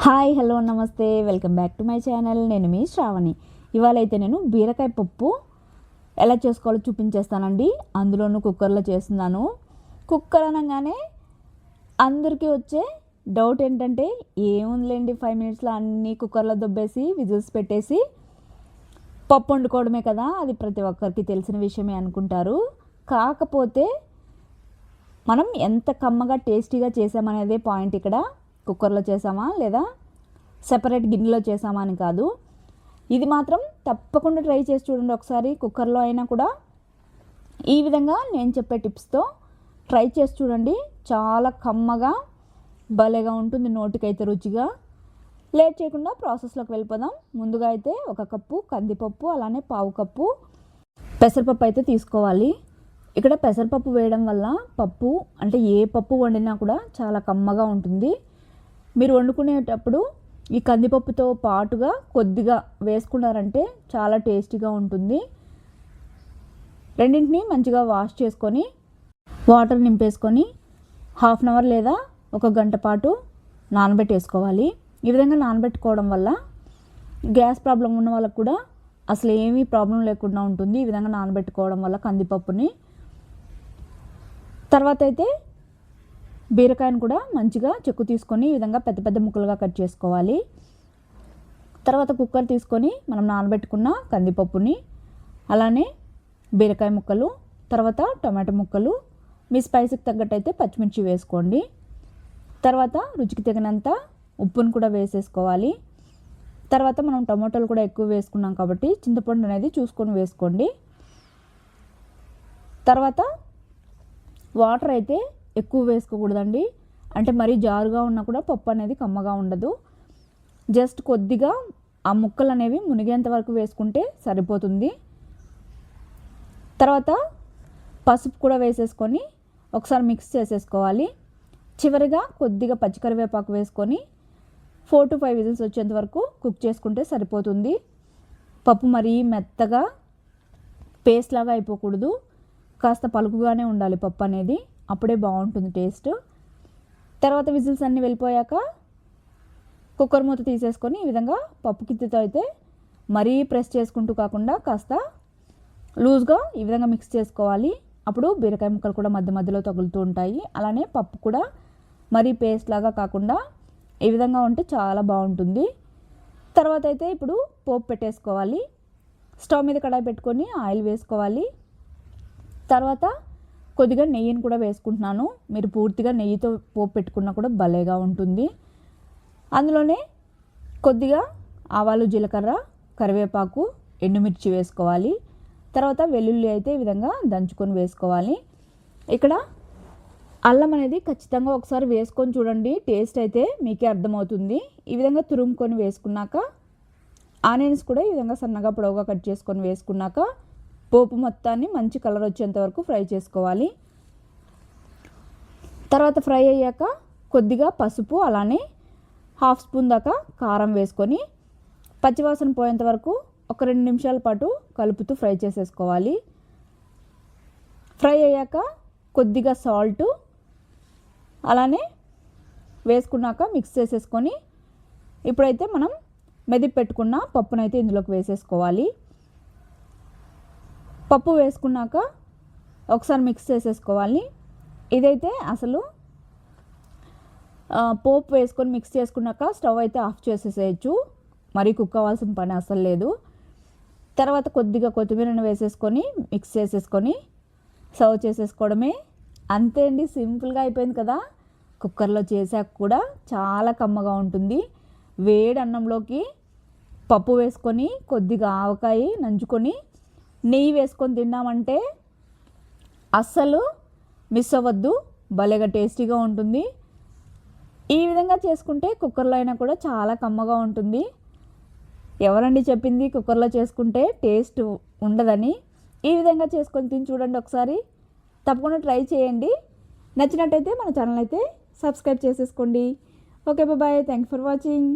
Hi hello నమస్తే welcome back to my channel. నేను మీ శ్రావణి. ఇవాళ అయితే నేను బీరకాయ పప్పు ఎలా చేసుకోవాలో చూపించేస్తానండి. అందులోనూ కుక్కర్లో చేస్తున్నాను. కుక్కర్ అనగానే అందరికీ వచ్చే డౌట్ ఏంటంటే ఏముందిలేండి 5 మినిట్స్లో అన్నీ కుక్కర్లో దొబ్బేసి విజిల్స్ పెట్టేసి పప్పు వండుకోవడమే కదా, అది ప్రతి ఒక్కరికి తెలిసిన విషయమే అనుకుంటారు. కాకపోతే మనం ఎంత కమ్మగా టేస్టీగా చేసామనేదే పాయింట్ ఇక్కడ. కుక్కర్లో చేసామా లేదా సెపరేట్ గిన్నెలో చేసామా అని కాదు. ఇది మాత్రం తప్పకుండా ట్రై చేసి చూడండి ఒకసారి. కుక్కర్లో అయినా కూడా ఈ విధంగా నేను చెప్పే టిప్స్తో ట్రై చేసి చూడండి. చాలా కమ్మగా భలేగా ఉంటుంది, నోటికైతే రుచిగా. లేట్ చేయకుండా ప్రాసెస్లోకి వెళ్ళిపోదాం. ముందుగా అయితే 1 కప్పు కందిపప్పు, అలానే 1/2 కప్పు పెసరపప్పు అయితే తీసుకోవాలి. ఇక్కడ పెసరపప్పు వేయడం వల్ల పప్పు అంటే ఏ పప్పు వండినా కూడా చాలా కమ్మగా ఉంటుంది. మీరు వండుకునేటప్పుడు ఈ కందిపప్పుతో పాటుగా కొద్దిగా వేసుకున్నారంటే చాలా టేస్టీగా ఉంటుంది. రెండింటిని మంచిగా వాష్ చేసుకొని వాటర్ నింపేసుకొని 1/2 అవర్ లేదా 1 గంట పాటు నానబెట్టేసుకోవాలి. ఈ విధంగా నానబెట్టుకోవడం వల్ల గ్యాస్ ప్రాబ్లం ఉన్న వాళ్ళకు కూడా అసలు ఏమీ ప్రాబ్లం లేకుండా ఉంటుంది. ఈ విధంగా నానబెట్టుకోవడం వల్ల కందిపప్పుని. తర్వాత అయితే బీరకాయను కూడా మంచిగా చెక్కు తీసుకొని ఈ విధంగా పెద్ద పెద్ద ముక్కలుగా కట్ చేసుకోవాలి. తర్వాత కుక్కర్ తీసుకొని మనం నానబెట్టుకున్న కందిపప్పుని, అలానే బీరకాయ ముక్కలు, తర్వాత టమాటో ముక్కలు, మీ స్పైసీకి తగ్గట్టయితే పచ్చిమిర్చి వేసుకోండి. తర్వాత రుచికి తగినంత ఉప్పును కూడా వేసేసుకోవాలి. తర్వాత మనం టమాటోలు కూడా ఎక్కువ వేసుకున్నాం కాబట్టి చింతపండు అనేది చూసుకొని వేసుకోండి. తర్వాత వాటర్ అయితే ఎక్కువ వేసుకోకూడదండి. అంటే మరీ జారుగా ఉన్నా కూడా పప్పు అనేది కమ్మగా ఉండదు. జస్ట్ కొద్దిగా ఆ ముక్కలు అనేవి మునిగేంత వరకు వేసుకుంటే సరిపోతుంది. తర్వాత పసుపు కూడా వేసేసుకొని ఒకసారి మిక్స్ చేసేసుకోవాలి. చివరిగా కొద్దిగా పచ్చికరివేపాకు వేసుకొని 4 to 5 విజిల్స్ వచ్చేంత వరకు కుక్ చేసుకుంటే సరిపోతుంది. పప్పు మరీ మెత్తగా పేస్ట్ లాగా అయిపోకూడదు, కాస్త పలుకుగానే ఉండాలి పప్పు అనేది, అప్పుడే బాగుంటుంది టేస్ట్. తర్వాత విజిల్స్ అన్నీ వెళ్ళిపోయాక కుక్కర్ మూత తీసేసుకొని ఈ విధంగా పప్పు కిత్తితో అయితే మరీ ప్రెస్ చేసుకుంటూ కాకుండా కాస్త లూజ్గా ఈ విధంగా మిక్స్ చేసుకోవాలి. అప్పుడు బీరకాయ ముక్కలు కూడా మధ్య మధ్యలో తగులుతూ ఉంటాయి. అలానే పప్పు కూడా మరీ పేస్ట్ లాగా కాకుండా ఈ విధంగా ఉంటే చాలా బాగుంటుంది. తర్వాత అయితే ఇప్పుడు పోపు పెట్టేసుకోవాలి. స్టవ్ మీద కడాయి పెట్టుకొని ఆయిల్ వేసుకోవాలి. తర్వాత కొద్దిగా నెయ్యిని కూడా వేసుకుంటున్నాను. మీరు పూర్తిగా నెయ్యితో పోపు పెట్టుకున్నా కూడా భలేగా ఉంటుంది. అందులోనే కొద్దిగా ఆవాలు, జీలకర్ర, కరివేపాకు, ఎండుమిర్చి వేసుకోవాలి. తర్వాత వెల్లుల్లి అయితే ఈ విధంగా దంచుకొని వేసుకోవాలి. ఇక్కడ అల్లం అనేది ఖచ్చితంగా ఒకసారి వేసుకొని చూడండి, టేస్ట్ అయితే మీకే అర్థమవుతుంది. ఈ విధంగా తురుముకొని వేసుకున్నాక ఆనియన్స్ కూడా ఈ విధంగా సన్నగా పొడవుగా కట్ చేసుకొని వేసుకున్నాక పోపు మొత్తాన్ని మంచి కలర్ వచ్చేంత వరకు ఫ్రై చేసుకోవాలి. తర్వాత ఫ్రై అయ్యాక కొద్దిగా పసుపు, అలానే 1/2 స్పూన్ దాకా కారం వేసుకొని పచ్చివాసన పోయేంత వరకు ఒక 2 నిమిషాల పాటు కలుపుతూ ఫ్రై చేసేసుకోవాలి. ఫ్రై అయ్యాక కొద్దిగా సాల్ట్ అలానే వేసుకున్నాక మిక్స్ చేసేసుకొని ఇప్పుడైతే మనం మెదిపి పెట్టుకున్న పప్పునైతే ఇందులోకి వేసేసుకోవాలి. పప్పు వేసుకున్నాక ఒకసారి మిక్స్ చేసేసుకోవాలి. ఇదైతే అసలు పోపు వేసుకొని మిక్స్ చేసుకున్నాక స్టవ్ అయితే ఆఫ్ చేసేసేయచ్చు, మరీ కుక్ అవ్వాల్సిన పని అసలు లేదు. తర్వాత కొద్దిగా కొత్తిమీరను వేసేసుకొని మిక్స్ చేసేసుకొని సర్వ్ చేసేసుకోవడమే. అంతే అండి, సింపుల్గా అయిపోయింది కదా. కుక్కర్లో చేసాక కూడా చాలా కమ్మగా ఉంటుంది. వేడి అన్నంలోకి పప్పు వేసుకొని కొద్దిగా ఆవకాయ నంచుకొని నెయ్యి వేసుకొని తిన్నామంటే అస్సలు మిస్ అవ్వద్దు, భలేగా టేస్టీగా ఉంటుంది. ఈ విధంగా చేసుకుంటే కుక్కర్లో అయినా కూడా చాలా కమ్మగా ఉంటుంది. ఎవరండి చెప్పింది కుక్కర్లో చేసుకుంటే టేస్ట్ ఉండదని? ఈ విధంగా చేసుకొని తిని చూడండి ఒకసారి, తప్పకుండా ట్రై చేయండి. నచ్చినట్టయితే మన ఛానల్ అయితే సబ్స్క్రైబ్ చేసేసుకోండి. Okay, bye. Thank you for watching.